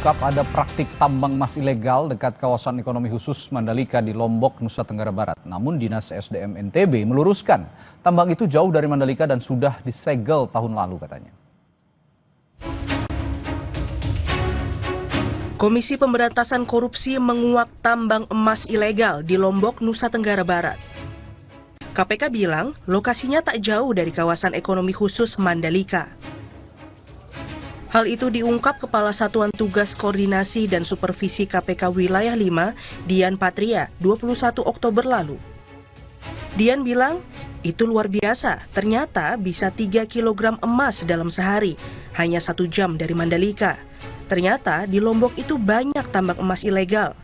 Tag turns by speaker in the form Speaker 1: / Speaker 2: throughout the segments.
Speaker 1: terungkap ada praktik tambang emas ilegal dekat kawasan ekonomi khusus Mandalika di Lombok, Nusa Tenggara Barat. Namun Dinas SDM NTB meluruskan tambang itu jauh dari Mandalika dan sudah disegel tahun lalu katanya.
Speaker 2: Komisi Pemberantasan Korupsi menguak tambang emas ilegal di Lombok, Nusa Tenggara Barat. KPK bilang lokasinya tak jauh dari kawasan ekonomi khusus Mandalika. Hal itu diungkap Kepala Satuan Tugas Koordinasi dan Supervisi KPK Wilayah 5, Dian Patria, 21 Oktober lalu. Dian bilang, itu luar biasa, ternyata bisa 3 kg emas dalam sehari, hanya 1 jam dari Mandalika. Ternyata di Lombok itu banyak tambang emas ilegal.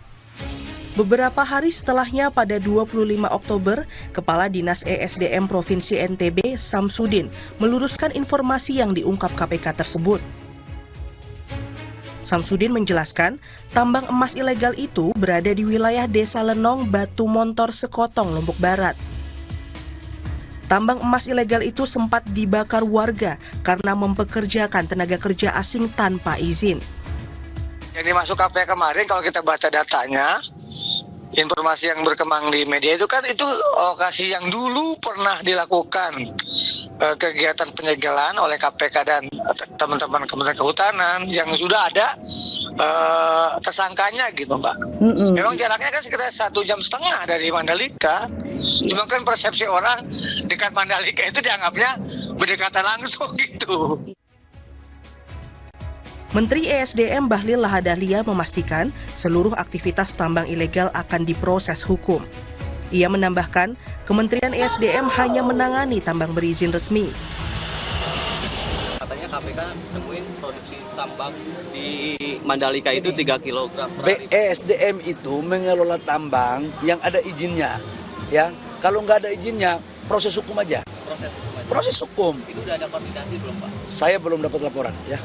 Speaker 2: Beberapa hari setelahnya pada 25 Oktober, Kepala Dinas ESDM Provinsi NTB, Samsudin, meluruskan informasi yang diungkap KPK tersebut. Samsudin menjelaskan, tambang emas ilegal itu berada di wilayah Desa Lenong, Batu Montor, Sekotong, Lombok Barat. Tambang emas ilegal itu sempat dibakar warga karena mempekerjakan tenaga kerja asing tanpa izin.
Speaker 3: Yang dimasuk KPK kemarin kalau kita baca datanya, informasi yang berkembang di media itu kan itu lokasi yang dulu pernah dilakukan kegiatan penyegelan oleh KPK dan teman-teman Kementerian Kehutanan yang sudah ada tersangkanya gitu Mbak. Memang jaraknya kan sekitar 1,5 jam dari Mandalika. Cuma kan persepsi orang dekat Mandalika itu dianggapnya berdekatan langsung gitu.
Speaker 2: Menteri ESDM Bahlil Lahadalia memastikan seluruh aktivitas tambang ilegal akan diproses hukum. Ia menambahkan, Kementerian ESDM hanya menangani tambang berizin resmi.
Speaker 4: Katanya KPK nemuin produksi tambang di Mandalika itu 3 kg.
Speaker 5: ESDM itu mengelola tambang yang ada izinnya. Ya, kalau nggak ada izinnya, proses hukum aja. Proses hukum.
Speaker 4: Itu udah ada koordinasi belum, Pak?
Speaker 5: Saya belum dapat laporan, ya.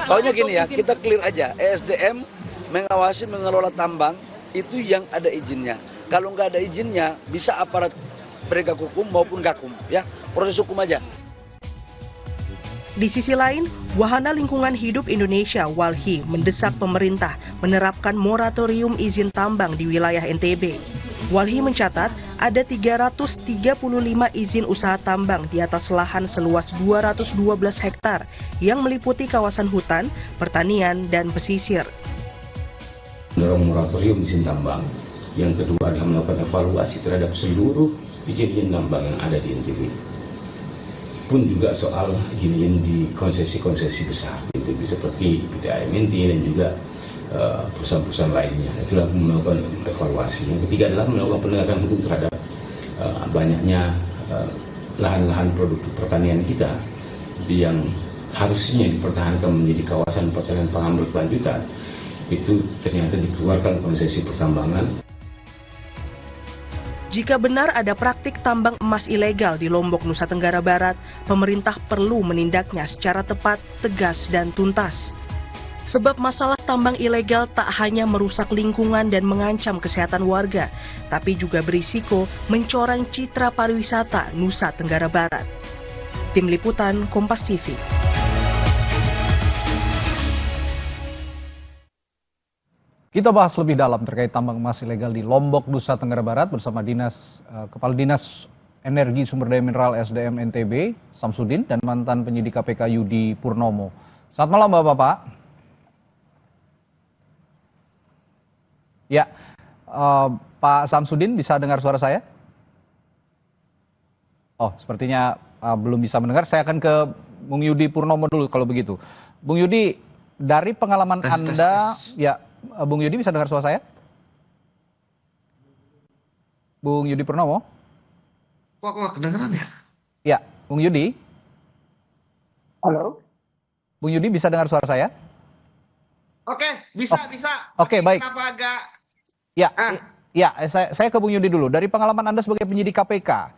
Speaker 5: Taunya gini ya, kita clear aja. ESDM mengawasi mengelola tambang itu yang ada izinnya. Kalau nggak ada izinnya, bisa aparat penegak hukum maupun gakum, ya. Proses hukum aja.
Speaker 2: Di sisi lain, Wahana Lingkungan Hidup Indonesia (WALHI) mendesak pemerintah menerapkan moratorium izin tambang di wilayah NTB. WALHI mencatat ada 335 izin usaha tambang di atas lahan seluas 212 hektar yang meliputi kawasan hutan, pertanian, dan pesisir.
Speaker 6: Mendorong moratorium izin tambang. Yang kedua adalah melakukan evaluasi terhadap seluruh izin tambang yang ada di NTB. Pun juga soal izin di konsesi-konsesi besar, itu seperti PT AMNT dan juga perusahaan-perusahaan lainnya. Itulah melakukan evaluasi. Yang ketiga adalah melakukan penegakan hukum terhadap banyaknya lahan-lahan produk pertanian kita yang harusnya dipertahankan menjadi kawasan pertanian pangan berkelanjutan. Itu ternyata dikeluarkan konsesi pertambangan.
Speaker 2: Jika benar ada praktik tambang emas ilegal di Lombok, Nusa Tenggara Barat, pemerintah perlu menindaknya secara tepat, tegas, dan tuntas. Sebab masalah tambang ilegal tak hanya merusak lingkungan dan mengancam kesehatan warga, tapi juga berisiko mencoreng citra pariwisata Nusa Tenggara Barat. Tim Liputan Kompas TV.
Speaker 1: Kita bahas lebih dalam terkait tambang emas ilegal di Lombok, Nusa Tenggara Barat bersama Kepala Dinas Energi Sumber Daya Mineral SDM NTB, Samsudin, dan mantan penyidik KPK Yudi Purnomo. Selamat malam Bapak-Bapak. Ya, Pak Samsudin bisa dengar suara saya? Oh, sepertinya belum bisa mendengar. Saya akan ke Bung Yudi Purnomo dulu kalau begitu. Bung Yudi, dari pengalaman Anda, ya, Bung Yudi bisa dengar suara saya? Bung Yudi Purnomo?
Speaker 7: Kok kedengeran ya?
Speaker 1: Ya, Bung Yudi.
Speaker 7: Halo?
Speaker 1: Bung Yudi bisa dengar suara saya?
Speaker 7: Oke, bisa.
Speaker 1: Oke, baik.
Speaker 7: Kenapa agak...
Speaker 1: Ya, saya ke Bung Yudi dulu. Dari pengalaman Anda sebagai penyidik KPK,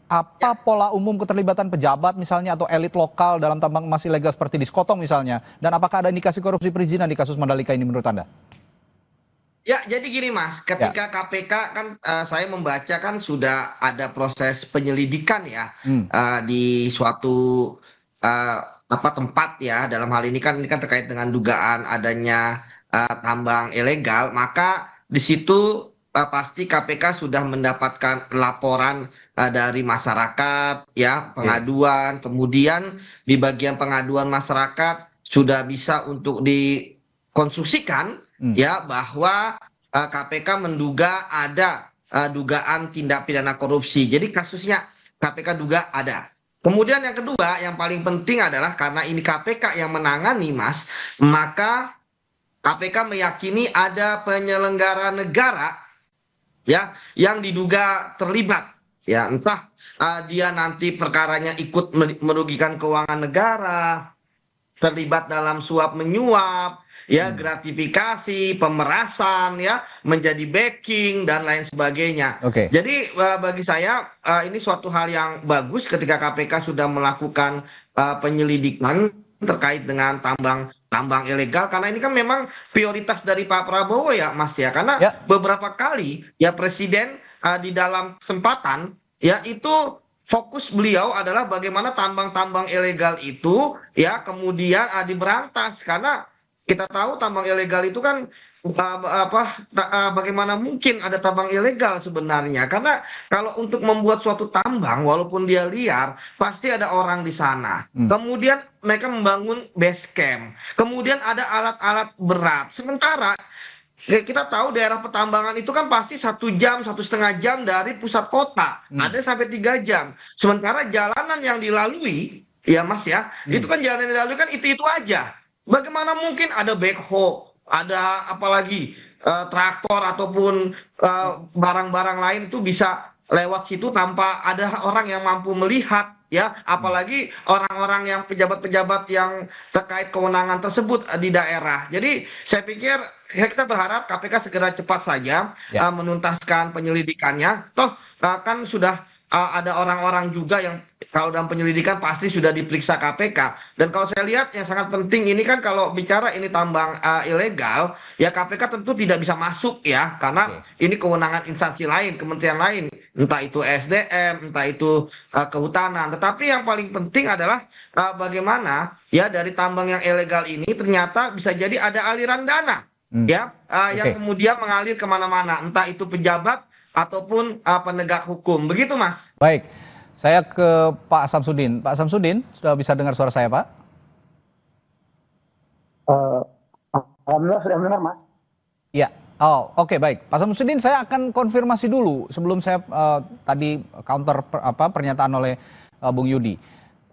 Speaker 1: apa pola umum keterlibatan pejabat misalnya atau elit lokal dalam tambang emas ilegal seperti di Sekotong misalnya, dan apakah ada indikasi korupsi perizinan di kasus Mandalika ini menurut Anda?
Speaker 7: Ya, jadi gini Mas, ketika KPK kan saya membaca kan sudah ada proses penyelidikan ya di suatu tempat ya, dalam hal ini kan terkait dengan dugaan adanya tambang ilegal, maka di situ pasti KPK sudah mendapatkan laporan dari masyarakat ya, pengaduan, kemudian di bagian pengaduan masyarakat sudah bisa untuk dikonstruksikan ya bahwa KPK menduga ada dugaan tindak pidana korupsi. Jadi kasusnya KPK duga ada. Kemudian yang kedua, yang paling penting adalah karena ini KPK yang menangani, Mas, maka KPK meyakini ada penyelenggara negara ya yang diduga terlibat ya, entah dia nanti perkaranya ikut merugikan keuangan negara, terlibat dalam suap menyuap, ya gratifikasi, pemerasan, ya menjadi backing dan lain sebagainya. Jadi bagi saya ini suatu hal yang bagus ketika KPK sudah melakukan penyelidikan terkait dengan tambang ilegal, karena ini kan memang prioritas dari Pak Prabowo ya Mas ya, karena beberapa kali ya Presiden di dalam kesempatan ya itu fokus beliau adalah bagaimana tambang-tambang ilegal itu ya kemudian diberantas, karena kita tahu tambang ilegal itu kan bagaimana mungkin ada tambang ilegal sebenarnya, karena kalau untuk membuat suatu tambang walaupun dia liar pasti ada orang di sana, kemudian mereka membangun base camp, kemudian ada alat-alat berat, sementara kita tahu daerah pertambangan itu kan pasti 1 jam, 1,5 jam dari pusat kota, ada sampai 3 jam, sementara jalanan yang dilalui ya Mas ya, itu kan jalan yang dilalui kan itu aja. Bagaimana mungkin ada backhoe, ada apalagi traktor ataupun barang-barang lain itu bisa lewat situ tanpa ada orang yang mampu melihat ya, apalagi orang-orang yang pejabat-pejabat yang terkait kewenangan tersebut di daerah. Jadi saya pikir kita berharap KPK segera cepat saja menuntaskan penyelidikannya. Toh kan sudah ada orang-orang juga yang kalau dalam penyelidikan pasti sudah diperiksa KPK. Dan kalau saya lihat yang sangat penting ini kan kalau bicara ini tambang ilegal, ya KPK tentu tidak bisa masuk ya, karena ini kewenangan instansi lain, kementerian lain, entah itu SDM, entah itu kehutanan. Tetapi yang paling penting adalah bagaimana ya dari tambang yang ilegal ini ternyata bisa jadi ada aliran dana ya yang kemudian mengalir kemana-mana, entah itu pejabat ataupun penegak hukum. Begitu Mas.
Speaker 1: Baik. Saya ke Pak Samsudin. Pak Samsudin, sudah bisa dengar suara saya, Pak?
Speaker 8: Alhamdulillah sudah mendengar, Mas.
Speaker 1: Iya. Oh, oke, baik. Pak Samsudin, saya akan konfirmasi dulu sebelum saya tadi counter pernyataan oleh Bung Yudi.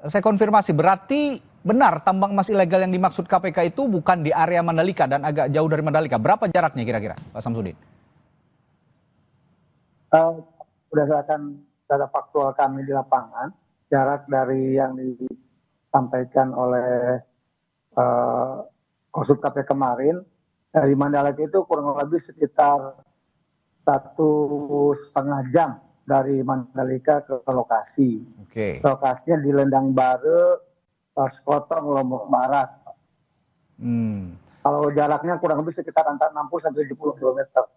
Speaker 1: Saya konfirmasi, berarti benar tambang emas ilegal yang dimaksud KPK itu bukan di area Mandalika dan agak jauh dari Mandalika. Berapa jaraknya kira-kira, Pak Samsudin?
Speaker 8: Berdasarkan data faktual kami di lapangan, jarak dari yang disampaikan oleh Kosub KPK kemarin dari Mandalika itu kurang lebih sekitar 1,5 jam dari Mandalika ke lokasi. Lokasinya di Lendang Bare, Sekotong, Lombok Barat. Kalau jaraknya kurang lebih sekitar antara 60 sampai 70 km.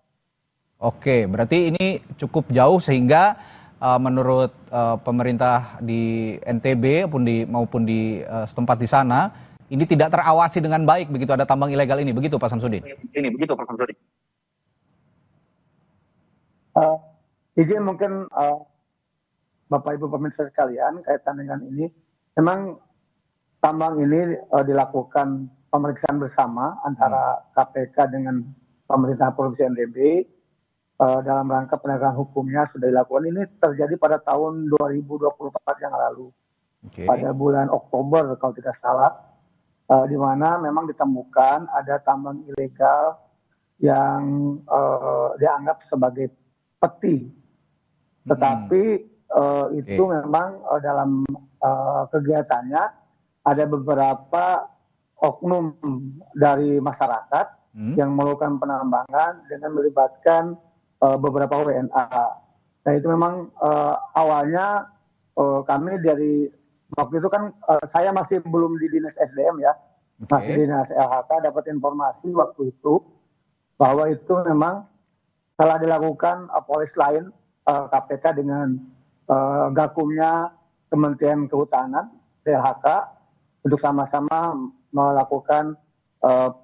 Speaker 1: Oke, berarti ini cukup jauh sehingga menurut pemerintah di NTB maupun di setempat di sana, ini tidak terawasi dengan baik begitu ada tambang ilegal ini, begitu Pak Samsudin?
Speaker 8: Izin mungkin Bapak Ibu pemirsa sekalian kaitan dengan ini, memang tambang ini dilakukan pemeriksaan bersama antara KPK dengan pemerintah Provinsi NTB. Dalam rangka penegakan hukumnya sudah dilakukan. Ini terjadi pada tahun 2024 yang lalu, pada bulan Oktober kalau tidak salah, di mana memang ditemukan ada tambang ilegal yang dianggap sebagai peti, tetapi itu memang dalam kegiatannya ada beberapa oknum dari masyarakat yang melakukan penambangan dengan melibatkan beberapa WNA. Nah itu memang awalnya kami dari waktu itu kan saya masih belum di dinas SDM ya, masih di dinas LHK, dapat informasi waktu itu bahwa itu memang telah dilakukan polis lain KPK dengan gakumnya Kementerian Kehutanan LHK untuk sama-sama melakukan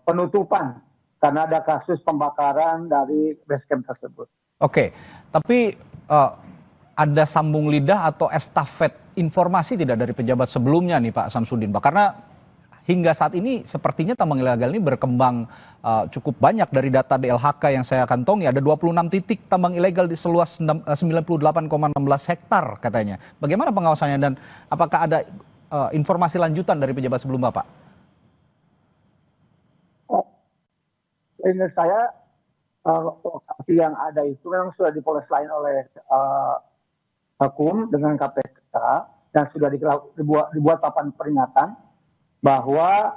Speaker 8: penutupan karena ada kasus pembakaran dari base camp tersebut.
Speaker 1: Oke, tapi ada sambung lidah atau estafet informasi tidak dari pejabat sebelumnya nih Pak Samsudin, Pak? Karena hingga saat ini sepertinya tambang ilegal ini berkembang cukup banyak. Dari data DLHK yang saya kantongi ada 26 titik tambang ilegal di seluas 98,16 hektar katanya. Bagaimana pengawasannya dan apakah ada informasi lanjutan dari pejabat sebelum Bapak?
Speaker 8: Ingat saya lokasi yang ada itu memang sudah dipoles lain oleh hukum dengan KPK dan sudah dibuat papan peringatan bahwa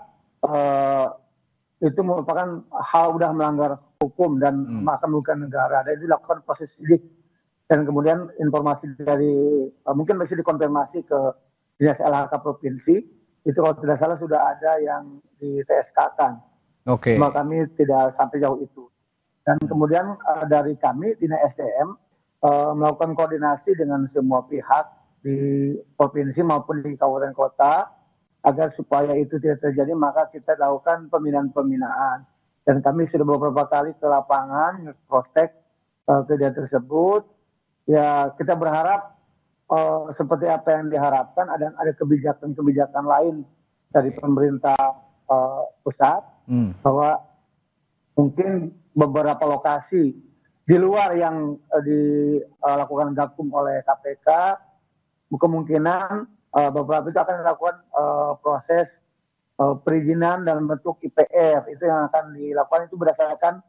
Speaker 8: itu merupakan hal udah melanggar hukum dan akan merugikan negara. Dan itu dilakukan proses sidik dan kemudian informasi dari mungkin masih dikonfirmasi ke Dinas LHK Provinsi itu kalau tidak salah sudah ada yang di TSK-kan.
Speaker 1: Oke.
Speaker 8: Cuma kami tidak sampai jauh itu. Dan kemudian dari kami Dinas SDM melakukan koordinasi dengan semua pihak di provinsi maupun di kabupaten kota agar supaya itu tidak terjadi, maka kita lakukan pembinaan. Dan kami sudah beberapa kali ke lapangan, prospek kejadian tersebut. Ya kita berharap seperti apa yang diharapkan, ada kebijakan-kebijakan lain dari pemerintah pusat, bahwa mungkin beberapa lokasi di luar yang dilakukan Gakum oleh KPK, kemungkinan beberapa itu akan dilakukan proses perizinan dalam bentuk IPR. Itu yang akan dilakukan itu berdasarkan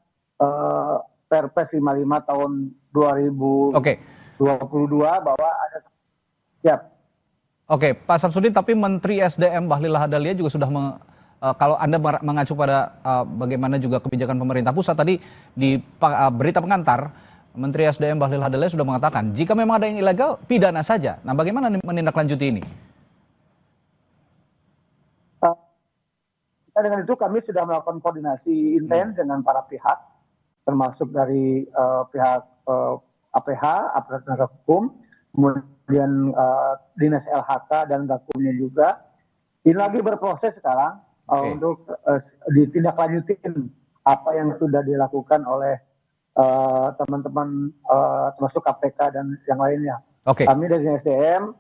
Speaker 8: Perpres 55 tahun 2022 bahwa ada siap.
Speaker 1: Oke, Pak Samsudin, tapi Menteri SDM Bahlil Lahadalia juga sudah kalau Anda mengacu pada bagaimana juga kebijakan pemerintah pusat tadi di berita pengantar, Menteri SDM Bahlil Lahadalia sudah mengatakan jika memang ada yang ilegal pidana saja. Nah, bagaimana menindaklanjuti ini?
Speaker 8: Dengan itu kami sudah melakukan koordinasi intens dengan para pihak, termasuk dari pihak APH, aparat penegak hukum, kemudian Dinas LHK dan Gakumnya juga. Ini lagi berproses sekarang untuk ditindaklanjutin apa yang sudah dilakukan oleh teman-teman termasuk KPK dan yang lainnya. Kami dari SDM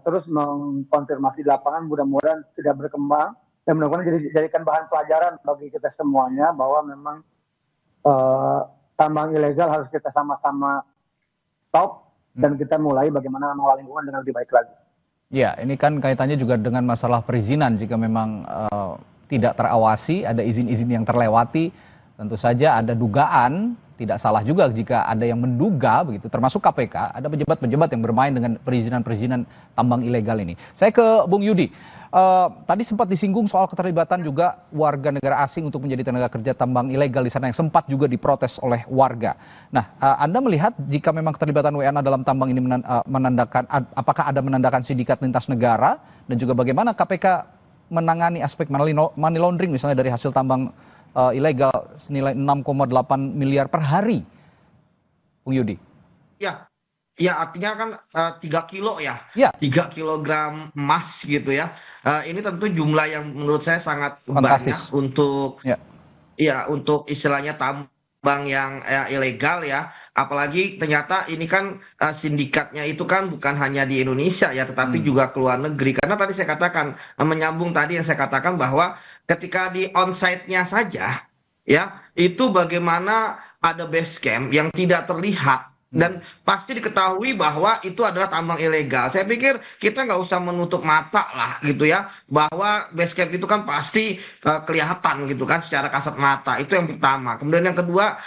Speaker 8: terus mengkonfirmasi di lapangan, mudah-mudahan tidak berkembang dan mudah-mudahan dijadikan bahan pelajaran bagi kita semuanya bahwa memang tambang ilegal harus kita sama-sama stop dan kita mulai bagaimana mengelola lingkungan dengan lebih baik lagi.
Speaker 1: Ya, ini kan kaitannya juga dengan masalah perizinan. Jika memang tidak terawasi, ada izin-izin yang terlewati, tentu saja ada dugaan. Tidak salah juga jika ada yang menduga begitu, termasuk KPK, ada pejabat-pejabat yang bermain dengan perizinan-perizinan tambang ilegal ini. Saya ke Bung Yudi. Tadi sempat disinggung soal keterlibatan juga warga negara asing untuk menjadi tenaga kerja tambang ilegal di sana yang sempat juga diprotes oleh warga. Nah, Anda melihat jika memang keterlibatan WNA dalam tambang ini menandakan, apakah ada menandakan sindikat lintas negara dan juga bagaimana KPK menangani aspek money laundering misalnya dari hasil tambang ilegal senilai 6,8 miliar per hari, Bung Yudi?
Speaker 7: Ya artinya kan 3 kilo ya, 3 kilogram emas gitu ya. Ini tentu jumlah yang menurut saya sangat
Speaker 1: fantastis.
Speaker 7: Banyak untuk untuk istilahnya tambang yang ilegal ya. Apalagi ternyata ini kan sindikatnya itu kan bukan hanya di Indonesia ya, tetapi juga ke luar negeri. Karena tadi saya katakan, menyambung tadi yang saya katakan bahwa ketika di onsite-nya saja ya, itu bagaimana ada base camp yang tidak terlihat dan pasti diketahui bahwa itu adalah tambang ilegal. Saya pikir kita nggak usah menutup mata lah gitu ya, bahwa base camp itu kan pasti kelihatan gitu kan secara kasat mata. Itu yang pertama. Kemudian yang kedua,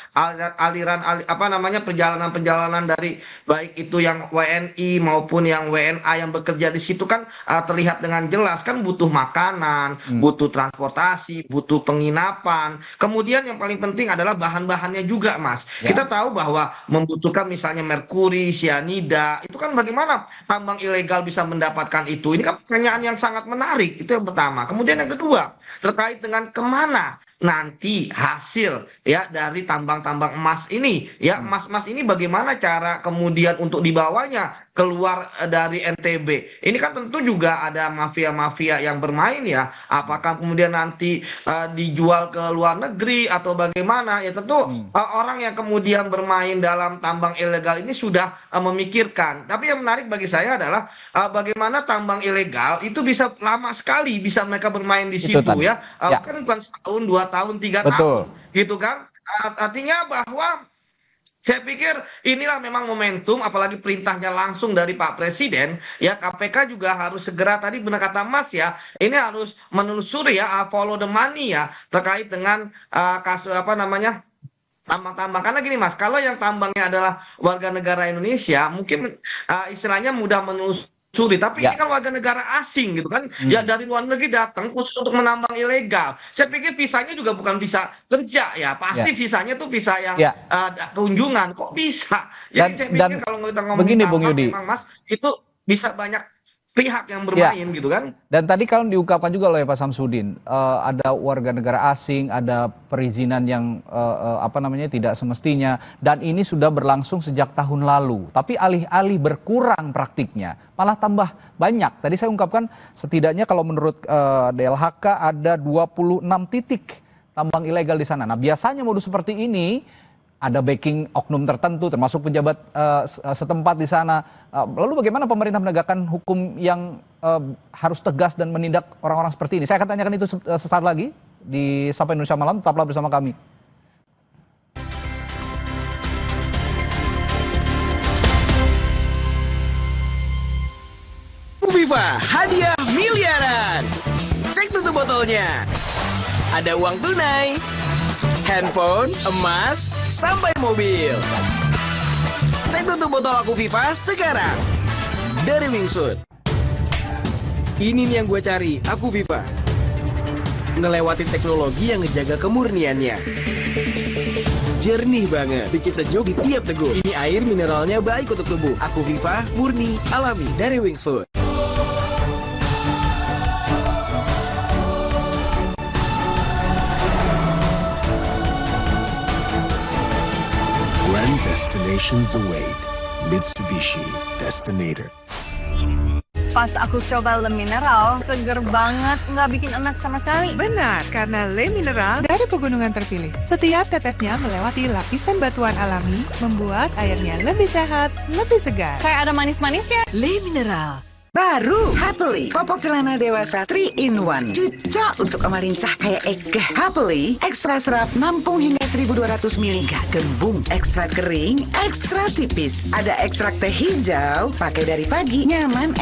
Speaker 7: perjalanan-perjalanan dari baik itu yang WNI maupun yang WNA yang bekerja di situ kan terlihat dengan jelas kan butuh makanan, butuh transportasi, butuh penginapan. Kemudian yang paling penting adalah bahan-bahannya juga, Mas. Kita tahu bahwa membutuhkan misalnya merkuri, sianida, itu kan bagaimana tambang ilegal bisa mendapatkan itu? Ini kan pertanyaan yang sangat menarik, itu yang pertama. Kemudian yang kedua, terkait dengan kemana nanti hasil ya dari tambang-tambang emas ini, ya emas-emas ini bagaimana cara kemudian untuk dibawanya keluar dari NTB. Ini kan tentu juga ada mafia-mafia yang bermain ya. Apakah kemudian nanti dijual ke luar negeri atau bagaimana? Ya tentu orang yang kemudian bermain dalam tambang ilegal ini sudah memikirkan. Tapi yang menarik bagi saya adalah bagaimana tambang ilegal itu bisa lama sekali bisa mereka bermain di situ ya. Kan bukan setahun, 2 tahun, 3 tahun gitu kan. Artinya bahwa saya pikir inilah memang momentum, apalagi perintahnya langsung dari Pak Presiden, ya KPK juga harus segera, tadi benar kata Mas ya, ini harus menelusuri ya, follow the money ya, terkait dengan kasus tambang-tambang. Karena gini Mas, kalau yang tambangnya adalah warga negara Indonesia, mungkin istilahnya mudah menelusuri. Tapi ini kan warga negara asing gitu kan, ya dari luar negeri datang khusus untuk menambang ilegal. Saya pikir visanya juga bukan visa kerja ya, pasti visanya tuh visa yang kunjungan. Kok bisa? Jadi saya pikir kalau kita ngomongin tambang, memang Mas itu bisa banyak pihak yang bermain gitu kan.
Speaker 1: Dan tadi kalau diungkapkan juga oleh Pak Samsudin, ada warga negara asing, ada perizinan yang tidak semestinya, dan ini sudah berlangsung sejak tahun lalu. Tapi alih-alih berkurang praktiknya, malah tambah banyak. Tadi saya ungkapkan setidaknya kalau menurut DLHK ada 26 titik tambang ilegal di sana. Nah biasanya modus seperti ini ada backing oknum tertentu, termasuk pejabat setempat di sana. Lalu bagaimana pemerintah menegakkan hukum yang harus tegas dan menindak orang-orang seperti ini? Saya akan tanyakan itu sesaat lagi di Sapa Indonesia Malam. Tetaplah bersama kami.
Speaker 9: Viva, hadiah miliaran. Cek tutup botolnya. Ada uang tunai, handphone, emas, sampai mobil. Cek tutup botol Aku Viva sekarang. Dari Wingsuit. Ini nih yang gue cari, Aku Viva. Ngelewatin teknologi yang ngejaga kemurniannya. Jernih banget, bikin sejuk di tiap teguk. Ini air mineralnya baik untuk tubuh. Aku Viva, murni, alami, dari Wingsuit.
Speaker 10: Destinations await. Mitsubishi Destinator.
Speaker 11: Pas aku coba Le Mineral, seger banget, nggak bikin enak sama sekali.
Speaker 12: Benar, karena Le Mineral dari pegunungan terpilih. Setiap tetesnya melewati lapisan batuan alami, membuat airnya lebih sehat, lebih segar.
Speaker 11: Kayak ada manis-manisnya.
Speaker 13: Le Mineral. Baru Happily popok celana dewasa 3-in-1, cocok untuk pemarincah kayak Ega. Happily ekstra serat, nampung hingga 1200 ml. Gak gembung, ekstra kering, ekstra tipis. Ada ekstrak teh hijau, pakai dari pagi, nyaman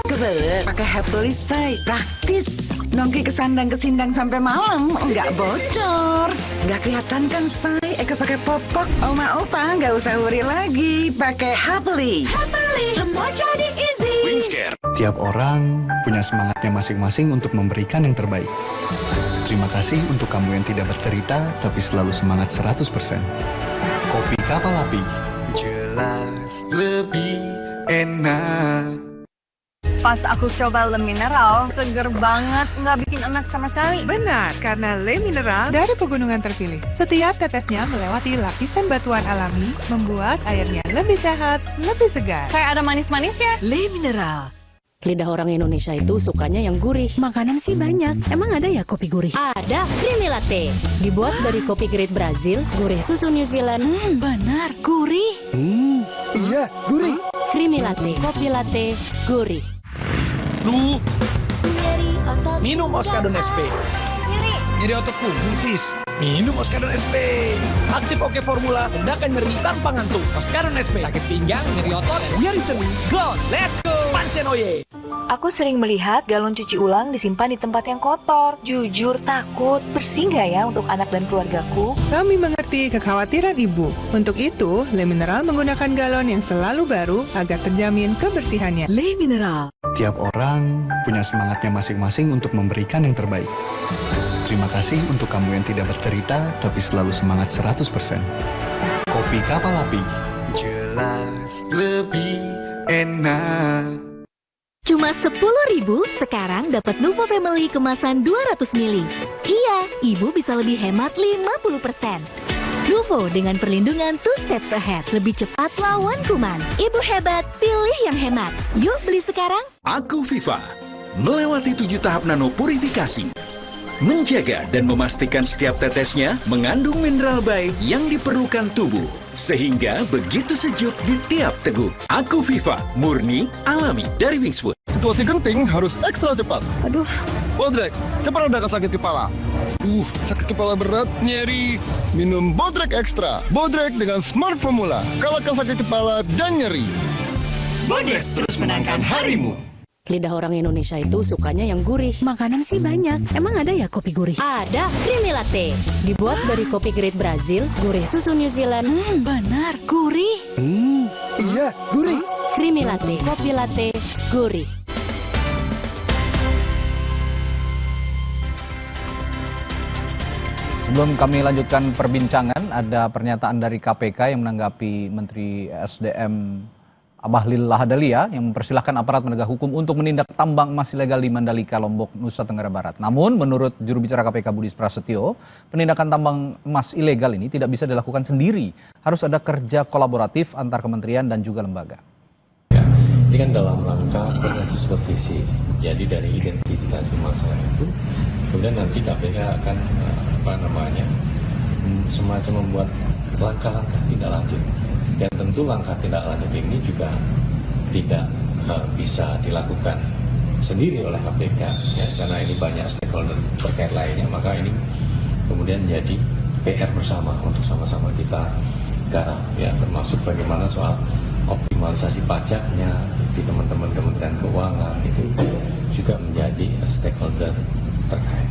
Speaker 13: kebelet. Pakai Happily say, praktis. Nongki kesandang kesindang sampai malam, nggak bocor. Nggak kelihatan kan say, Ega pakai popok. Oma opa nggak usah worry lagi, pakai Happily. Happily, semua jadi easy.
Speaker 10: Tiap orang punya semangatnya masing-masing untuk memberikan yang terbaik. Terima kasih untuk kamu yang tidak bercerita, tapi selalu semangat 100%. Kopi Kapal Api. Jelas lebih enak.
Speaker 11: Pas aku coba Le Mineral, seger banget, nggak bikin enak sama sekali.
Speaker 12: Benar, karena Le Mineral dari pegunungan terpilih. Setiap tetesnya melewati lapisan batuan alami, membuat airnya lebih sehat, lebih segar.
Speaker 11: Kayak ada manis-manisnya.
Speaker 13: Le Mineral. Lidah orang Indonesia itu sukanya yang gurih. Makanan sih banyak. Emang ada ya kopi gurih? Ada, Creamy Latte. Dibuat dari kopi grade Brazil, gurih susu New Zealand. Benar, gurih.
Speaker 10: Iya, gurih.
Speaker 13: Creamy Latte, kopi latte, gurih.
Speaker 9: Duh. Minum Oskadon SP. Nyeri otot punggung sis. Minum Oskadon SP. Aktif Oke Formula, tindakan nyeri tanpa ngantuk. Oskadon SP. Sakit pinggang, nyeri otot, nyeri sendi. Go, let's go. Pancen oye.
Speaker 14: Aku sering melihat galon cuci ulang disimpan di tempat yang kotor. Jujur takut, bersih nggak ya untuk anak dan keluargaku?
Speaker 12: Kami mengerti kekhawatiran ibu. Untuk itu, Le Mineral menggunakan galon yang selalu baru agar terjamin kebersihannya.
Speaker 13: Le Mineral.
Speaker 10: Tiap orang punya semangatnya masing-masing untuk memberikan yang terbaik. Terima kasih untuk kamu yang tidak bercerita, tapi selalu semangat 100%. Kopi Kapal Api. Jelas lebih enak.
Speaker 15: Cuma 10.000 sekarang dapat Nuvo Family kemasan 200 ml. Iya, ibu bisa lebih hemat 50%. Tuvo dengan perlindungan 2 steps ahead. Lebih cepat lawan kuman. Ibu hebat, pilih yang hemat. Yuk beli sekarang.
Speaker 16: Aku Viva melewati 7 tahap nano purifikasi. Menjaga dan memastikan setiap tetesnya mengandung mineral baik yang diperlukan tubuh. Sehingga begitu sejuk di tiap teguk. Aku Viva, murni, alami dari Wingswood.
Speaker 17: Situasi genting harus ekstra cepat.
Speaker 15: Aduh.
Speaker 17: Bodrek, cepat redakan sakit kepala. Sakit kepala berat, nyeri. Minum Bodrek Extra. Bodrek dengan Smart Formula. Kalahkan sakit kepala dan nyeri.
Speaker 16: Bodrek terus menangkan harimu.
Speaker 18: Lidah orang Indonesia itu sukanya yang gurih.
Speaker 15: Makanan sih banyak. Emang ada ya kopi gurih?
Speaker 18: Ada, Creamy Latte. Dibuat dari kopi grade Brazil, gurih susu New Zealand.
Speaker 15: Benar, gurih.
Speaker 17: Iya, gurih.
Speaker 18: Creamy Latte, kopi latte, gurih.
Speaker 1: Sebelum kami lanjutkan perbincangan, ada pernyataan dari KPK yang menanggapi Menteri SDM Bahlil Lahadalia yang mempersilahkan aparat penegak hukum untuk menindak tambang emas ilegal di Mandalika, Lombok, Nusa Tenggara Barat. Namun, menurut juru bicara KPK Budi Prasetyo, penindakan tambang emas ilegal ini tidak bisa dilakukan sendiri. Harus ada kerja kolaboratif antar kementerian dan juga lembaga.
Speaker 19: Ini kan dalam rangka koordinasi supervisi. Jadi dari identifikasi masalah itu, kemudian nanti KPK akan semacam membuat langkah-langkah tindak lanjut. Dan tentu langkah tindak lanjut ini juga tidak bisa dilakukan sendiri oleh KPK, ya, karena ini banyak stakeholder terkait lainnya, maka ini kemudian menjadi PR bersama untuk sama-sama kita garap, ya, termasuk bagaimana soal optimalisasi pajaknya di teman-teman Kementerian Keuangan itu juga menjadi stakeholder terkait.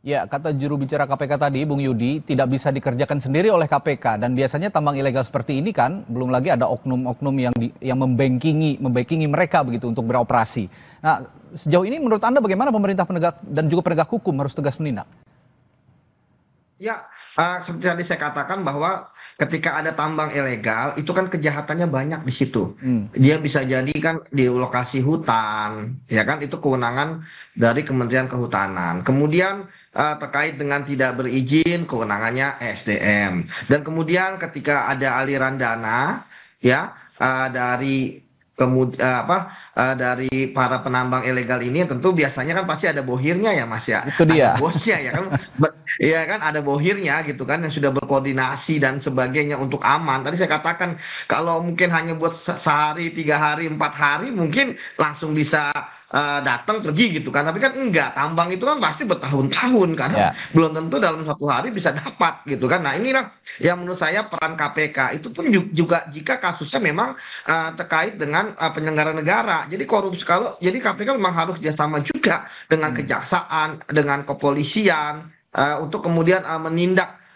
Speaker 1: Ya, kata juru bicara KPK tadi, Bung Yudi, tidak bisa dikerjakan sendiri oleh KPK. Dan biasanya tambang ilegal seperti ini kan, belum lagi ada oknum-oknum yang membackingi mereka begitu untuk beroperasi. Nah, sejauh ini menurut Anda bagaimana pemerintah penegak dan juga penegak hukum harus tegas menindak?
Speaker 7: Ya, seperti tadi saya katakan bahwa ketika ada tambang ilegal, itu kan kejahatannya banyak di situ. Dia bisa jadi kan di lokasi hutan, ya kan, itu kewenangan dari Kementerian Kehutanan. Kemudian terkait dengan tidak berizin, kewenangannya SDM. Dan kemudian ketika ada aliran dana, ya, dari dari para penambang ilegal ini, tentu biasanya kan pasti ada bohirnya ya Mas ya.
Speaker 1: Itu dia.
Speaker 7: Ada bosnya ya kan. Ya kan, ada bohirnya gitu kan yang sudah berkoordinasi dan sebagainya untuk aman. Tadi saya katakan kalau mungkin hanya buat sehari, 3 hari, 4 hari mungkin langsung bisa datang pergi gitu kan, tapi kan enggak, tambang itu kan pasti bertahun-tahun karena belum tentu dalam 1 hari bisa dapat gitu kan. Nah, inilah yang menurut saya peran KPK itu pun juga jika kasusnya memang terkait dengan penyelenggara negara. Jadi korupsi, jadi KPK memang harus kerjasama juga dengan kejaksaan, dengan kepolisian untuk kemudian menindak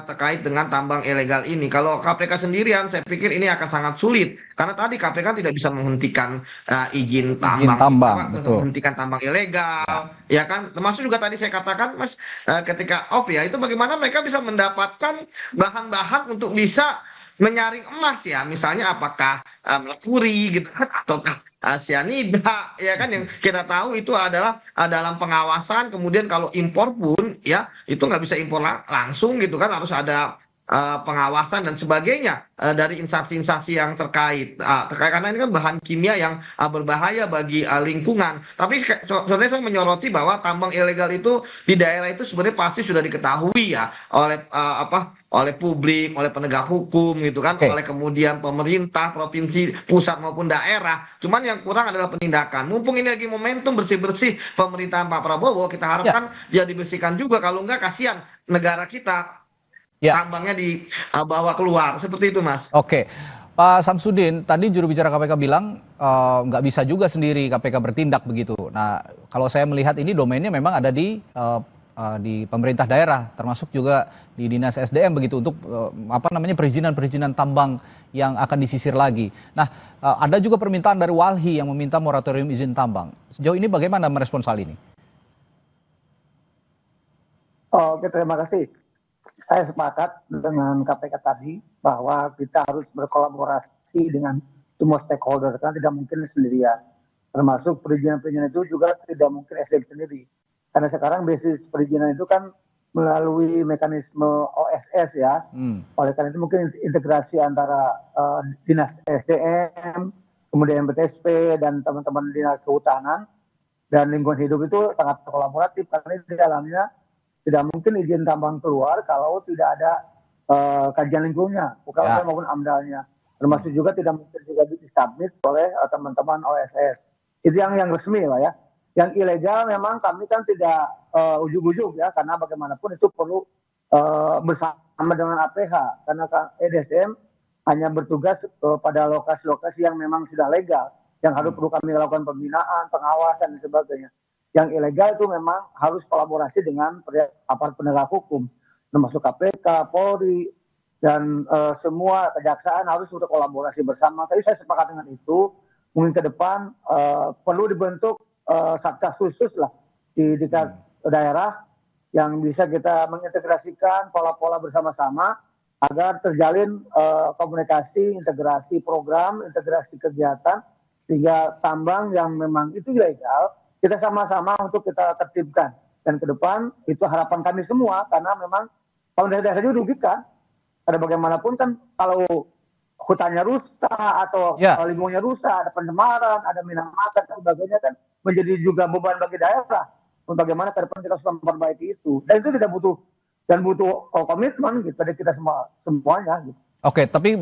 Speaker 7: terkait dengan tambang ilegal ini. Kalau KPK sendirian, saya pikir ini akan sangat sulit karena tadi KPK tidak bisa menghentikan izin tambang, menghentikan tambang ilegal, ya kan. Termasuk juga tadi saya katakan Mas, ketika off ya, itu bagaimana mereka bisa mendapatkan bahan-bahan untuk bisa menyaring emas ya, misalnya apakah merkuri gitu kan, ataukah cyanida, ya kan, yang kita tahu itu adalah dalam pengawasan. Kemudian kalau impor pun ya itu nggak bisa impor langsung gitu kan, harus ada pengawasan dan sebagainya dari instansi-instansi yang terkait karena ini kan bahan kimia yang berbahaya bagi lingkungan. Tapi sebenarnya saya menyoroti bahwa tambang ilegal itu di daerah itu sebenarnya pasti sudah diketahui ya oleh publik, oleh penegak hukum gitu kan, oleh kemudian pemerintah provinsi, pusat maupun daerah. Cuman yang kurang adalah penindakan. Mumpung ini lagi momentum bersih-bersih pemerintahan Pak Prabowo, kita harapkan dia dibersihkan juga, kalau enggak kasihan negara kita. Tambangnya dibawa keluar, seperti itu Mas.
Speaker 1: Oke, Pak Samsudin, tadi juru bicara KPK bilang nggak bisa juga sendiri KPK bertindak begitu. Nah, kalau saya melihat ini domainnya memang ada di pemerintah daerah, termasuk juga di Dinas SDM begitu untuk perizinan tambang yang akan disisir lagi. Nah, ada juga permintaan dari Walhi yang meminta moratorium izin tambang. Sejauh ini bagaimana merespons hal ini?
Speaker 8: Oke, terima kasih. Saya sepakat dengan KPK tadi bahwa kita harus berkolaborasi dengan semua stakeholder, karena tidak mungkin sendirian. Termasuk perizinan-perizinan itu juga tidak mungkin SDM sendiri. Karena sekarang basis perizinan itu kan melalui mekanisme OSS ya. Oleh karena itu mungkin integrasi antara dinas SDM, kemudian BTSP dan teman-teman dinas kehutanan dan lingkungan hidup itu sangat kolaboratif karena di dalamnya tidak mungkin izin tambang keluar kalau tidak ada kajian lingkungannya, UKWP maupun AMDAL-nya. Termasuk juga tidak mungkin juga disubmit oleh teman-teman OSS. Itu yang resmi lah ya. Yang ilegal memang kami kan tidak ujug-ujug ya, karena bagaimanapun itu perlu bersama dengan APH, karena EDSM hanya bertugas pada lokasi-lokasi yang memang sudah legal, yang harus perlu kami lakukan pembinaan, pengawasan dan sebagainya. Yang ilegal itu memang harus kolaborasi dengan aparat penegak hukum, termasuk KPK, Polri, dan semua kejaksaan harus berkolaborasi bersama. Tapi saya sepakat dengan itu, mungkin ke depan perlu dibentuk satgas khusus lah di tingkat daerah yang bisa kita mengintegrasikan pola-pola bersama-sama agar terjalin komunikasi, integrasi program, integrasi kegiatan, sehingga tambang yang memang itu ilegal, kita sama-sama untuk kita tertibkan. Dan ke depan, itu harapan kami semua, karena memang pemerintah daerah juga dirugikan. Ada bagaimanapun kan, kalau hutannya rusak, atau lingkungannya rusak, ada pencemaran, ada minang makan, dan sebagainya kan, menjadi juga beban bagi daerah. Bagaimana ke depan kita sudah memperbaiki itu. Dan itu tidak butuh komitmen gitu, dari kita semuanya gitu.
Speaker 1: Oke, tapi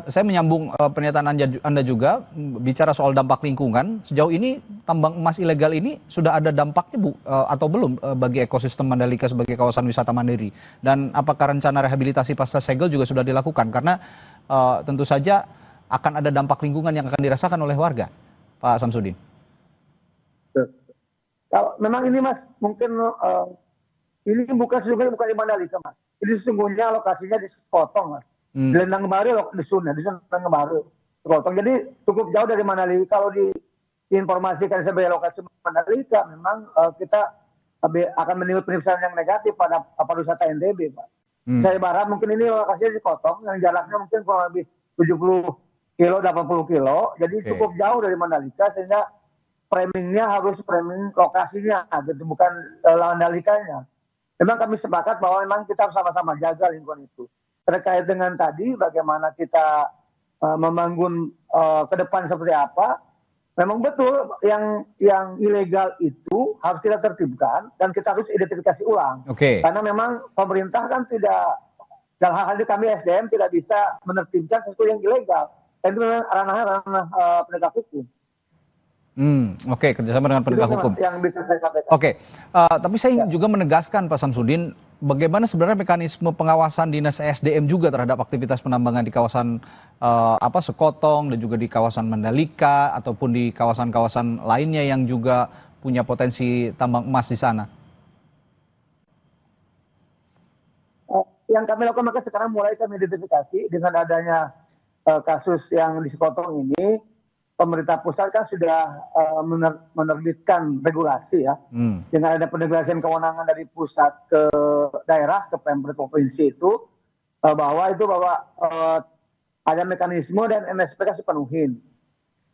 Speaker 1: saya menyambung pernyataan Anda juga, bicara soal dampak lingkungan, sejauh ini tambang emas ilegal ini sudah ada dampaknya atau belum bagi ekosistem Mandalika sebagai kawasan wisata mandiri? Dan apakah rencana rehabilitasi pasca segel juga sudah dilakukan? Karena tentu saja akan ada dampak lingkungan yang akan dirasakan oleh warga, Pak Samsudin.
Speaker 8: Kalau memang ini Mas, mungkin ini sesungguhnya bukan di Mandalika Mas. Ini sesungguhnya lokasinya di Sekotong Mas. Di Lendang Baru, di Lendang Baru, Sekotong. Jadi cukup jauh dari Mandalika. Kalau diinformasikan sebagai lokasi Mandalika, memang kita akan menimbulkan penilaian yang negatif pada pariwisata NTB, Pak. Saya berharap mungkin ini lokasinya di Sekotong, yang jaraknya mungkin kurang lebih 70 kilo, 80 kilo. Jadi cukup jauh dari Mandalika, sehingga framingnya harus framing lokasinya, gitu, bukan Mandalikanya. Memang kami sepakat bahwa memang kita sama-sama jaga lingkungan itu. Terkait dengan tadi bagaimana kita membangun ke depan seperti apa, memang betul yang ilegal itu harus kita tertibkan dan kita harus identifikasi ulang. Karena memang pemerintah kan tidak, dalam hal ini kami SDM tidak bisa menertibkan sesuatu yang ilegal. Dan itu memang ranah penegak hukum.
Speaker 1: Kerjasama dengan penegak hukum. Tapi saya ingin juga menegaskan Pak Samsudin, bagaimana sebenarnya mekanisme pengawasan dinas SDM juga terhadap aktivitas penambangan di kawasan Sekotong dan juga di kawasan Mandalika ataupun di kawasan-kawasan lainnya yang juga punya potensi tambang emas di sana.
Speaker 8: Yang kami lakukan maka sekarang mulai kami identifikasi dengan adanya kasus yang di Sekotong ini. Pemerintah pusat kan sudah menerbitkan regulasi ya, dengan ada pendelegasian kewenangan dari pusat ke daerah, ke Pemprov provinsi itu, bahwa ada mekanisme dan MSP dipenuhin.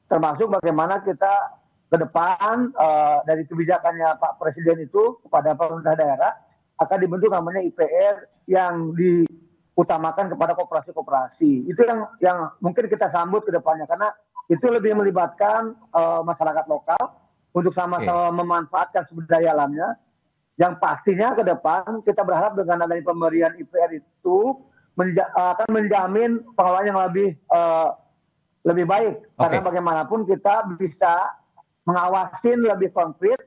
Speaker 8: Termasuk bagaimana kita ke depan dari kebijakannya Pak Presiden itu kepada pemerintah daerah akan dibentuk namanya IPR yang diutamakan kepada koperasi-koperasi. Itu yang mungkin kita sambut ke depannya, karena itu lebih melibatkan masyarakat lokal untuk sama-sama memanfaatkan sumber daya alamnya. Yang pastinya ke depan kita berharap dengan adanya pemberian IPR itu akan menjamin pengelolaan yang lebih baik. Karena bagaimanapun kita bisa mengawasin lebih konkret,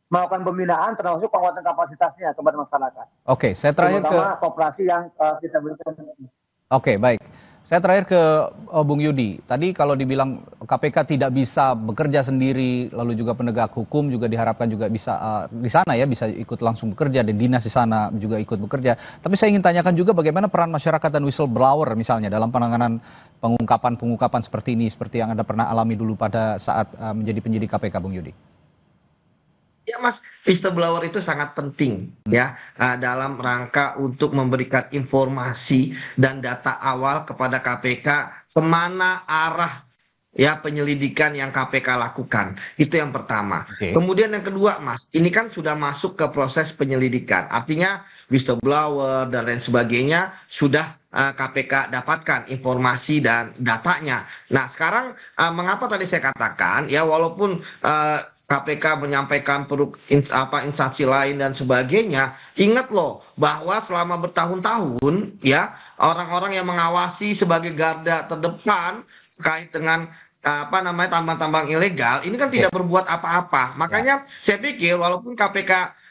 Speaker 8: melakukan pembinaan termasuk penguatan kapasitasnya kepada masyarakat.
Speaker 1: Saya terakhir
Speaker 8: terutama koperasi yang kita berikan.
Speaker 1: Baik. Saya terakhir ke Bung Yudi. Tadi kalau dibilang KPK tidak bisa bekerja sendiri, lalu juga penegak hukum juga diharapkan juga bisa di sana ya, bisa ikut langsung bekerja, dan dinas di sana juga ikut bekerja. Tapi saya ingin tanyakan juga bagaimana peran masyarakat dan whistleblower misalnya dalam penanganan pengungkapan seperti ini, seperti yang Anda pernah alami dulu pada saat menjadi penyidik KPK, Bung Yudi.
Speaker 7: Ya Mas, whistleblower itu sangat penting ya dalam rangka untuk memberikan informasi dan data awal kepada KPK kemana arah ya penyelidikan yang KPK lakukan. Itu yang pertama. Kemudian yang kedua, Mas, ini kan sudah masuk ke proses penyelidikan. Artinya whistleblower dan lain sebagainya sudah KPK dapatkan informasi dan datanya. Nah, sekarang mengapa tadi saya katakan ya walaupun KPK menyampaikan instansi lain dan sebagainya, ingat loh bahwa selama bertahun-tahun ya orang-orang yang mengawasi sebagai garda terdepan terkait dengan tambang-tambang ilegal ini kan tidak berbuat apa-apa. Makanya saya pikir walaupun KPK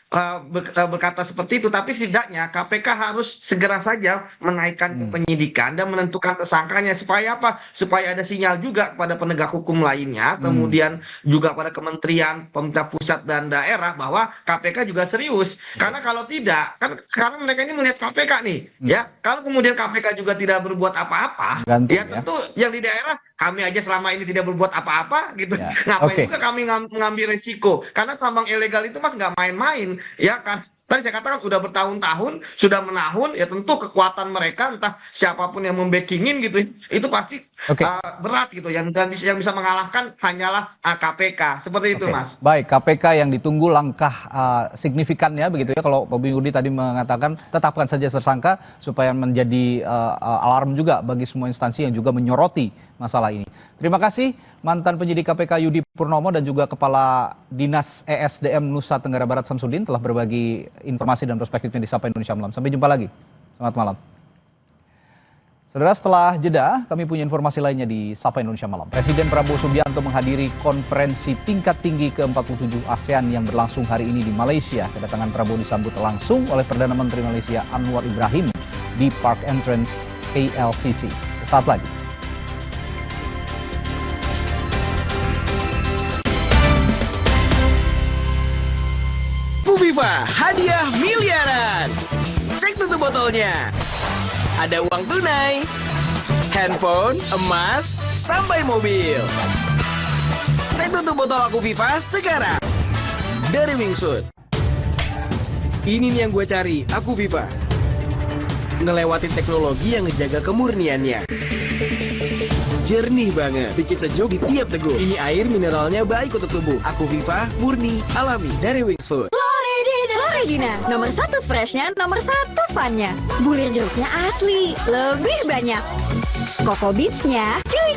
Speaker 7: berkata seperti itu, tapi setidaknya KPK harus segera saja menaikkan penyidikan dan menentukan tersangkanya supaya apa? Supaya ada sinyal juga kepada penegak hukum lainnya, kemudian juga pada kementerian, pemerintah pusat dan daerah bahwa KPK juga serius. Karena kalau tidak, kan sekarang mereka ini melihat KPK nih, ya. Kalau kemudian KPK juga tidak berbuat apa-apa, ya tentu yang di daerah kami aja selama ini tidak berbuat apa-apa gitu. Ngapain juga kami mengambil resiko? Karena tambang ilegal itu Mas nggak main-main, ya kan? Tadi saya katakan udah bertahun-tahun, sudah menahun, ya tentu kekuatan mereka entah siapapun yang membackingin gitu, itu pasti berat gitu. Yang bisa mengalahkan hanyalah KPK. Seperti itu, Mas.
Speaker 1: Baik, KPK yang ditunggu langkah signifikannya begitu ya. Kalau Pak Budi tadi mengatakan tetapkan saja tersangka supaya menjadi alarm juga bagi semua instansi yang juga menyoroti masalah ini. Terima kasih mantan penyidik KPK Yudi Purnomo dan juga Kepala Dinas ESDM Nusa Tenggara Barat Samsudin telah berbagi informasi dan perspektifnya di Sapa Indonesia Malam. Sampai jumpa lagi. Selamat malam. Saudara, setelah jeda, kami punya informasi lainnya di Sapa Indonesia Malam. Presiden Prabowo Subianto menghadiri konferensi tingkat tinggi ke-47 ASEAN yang berlangsung hari ini di Malaysia. Kedatangan Prabowo disambut langsung oleh Perdana Menteri Malaysia Anwar Ibrahim di Park Entrance ALCC. Sesaat lagi.
Speaker 9: Viva hadiah miliaran. Cek tutup botolnya. Ada uang tunai, handphone, emas, sampai mobil. Cek tutup botol Aku Viva sekarang. Dari Wingsuit. Ini nih yang gue cari, Aku Viva. Ngelewatin teknologi yang ngejaga kemurniannya. Jernih banget, bikin sejuk di tiap teguk. Ini air mineralnya baik untuk tubuh. Aku Viva, murni, alami dari Wingsuit.
Speaker 15: Floridina, nomor 1 freshnya, nomor 1 funnya. Bulir jeruknya asli, lebih banyak. Coco Beach-nya, cuy.